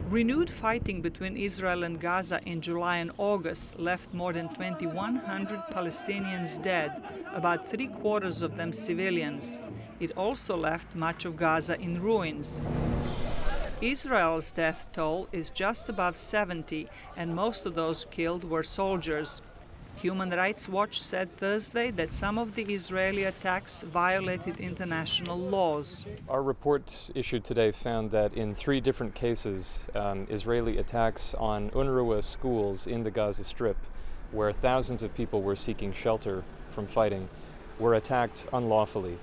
Renewed fighting between Israel and Gaza in July and August left more than 2,100 Palestinians dead, about three-quarters of them civilians. It also left much of Gaza in ruins. Israel's death toll is just above 70, and most of those killed were soldiers. Human Rights Watch said Thursday that some of the Israeli attacks violated international laws. Our report issued today found that in 3 different cases, Israeli attacks on UNRWA schools in the Gaza Strip, where thousands of people were seeking shelter from fighting, were attacked unlawfully.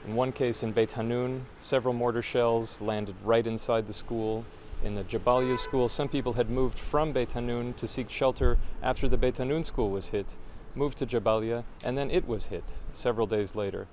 In one case in Beit Hanun, several mortar shells landed right inside the school. In the Jabalia school, some people had moved from Beit Hanun to seek shelter after the Beit Hanun school was hit, moved to Jabalia, and then it was hit several days later.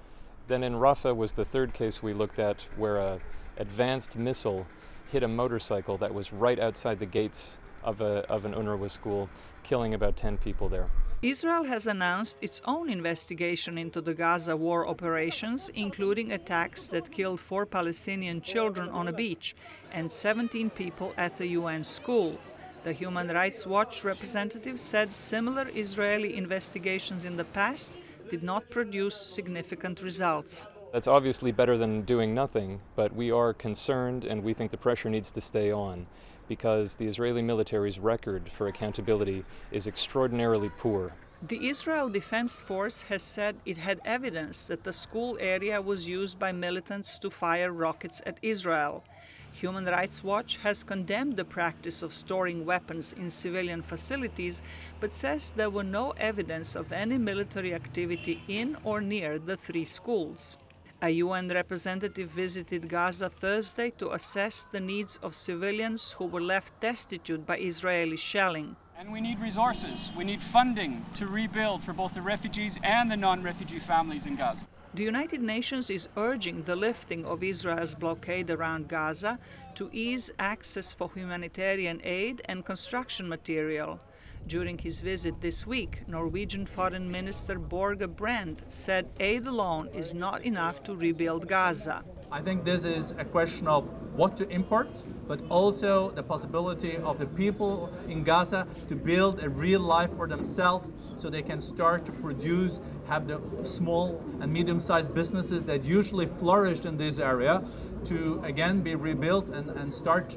Then in Rafah was the 3rd case we looked at, where an advanced missile hit a motorcycle that was right outside the gates of an UNRWA school, killing about 10 people there. Israel has announced its own investigation into the Gaza war operations, including attacks that killed 4 Palestinian children on a beach and 17 people at the UN school. The Human Rights Watch representative said similar Israeli investigations in the past did not produce significant results. That's obviously better than doing nothing, but we are concerned and we think the pressure needs to stay on, because the Israeli military's record for accountability is extraordinarily poor. The Israel Defense Force has said it had evidence that the school area was used by militants to fire rockets at Israel. Human Rights Watch has condemned the practice of storing weapons in civilian facilities, but says there were no evidence of any military activity in or near the 3 schools. A UN representative visited Gaza Thursday to assess the needs of civilians who were left destitute by Israeli shelling. And we need resources. We need funding to rebuild for both the refugees and the non-refugee families in Gaza. The United Nations is urging the lifting of Israel's blockade around Gaza to ease access for humanitarian aid and construction material. During his visit this week, Norwegian Foreign Minister Børge Brende said aid alone is not enough to rebuild Gaza. I think this is a question of what to import, but also the possibility of the people in Gaza to build a real life for themselves so they can start to produce, have the small and medium-sized businesses that usually flourished in this area to again be rebuilt and start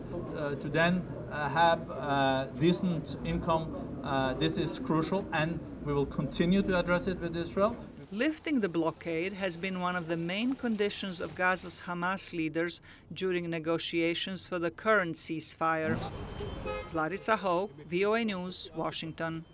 to then have decent income. This is crucial, and we will continue to address it with Israel. Lifting the blockade has been one of the main conditions of Gaza's Hamas leaders during negotiations for the current ceasefire. Zlatica Hoke, VOA News, Washington.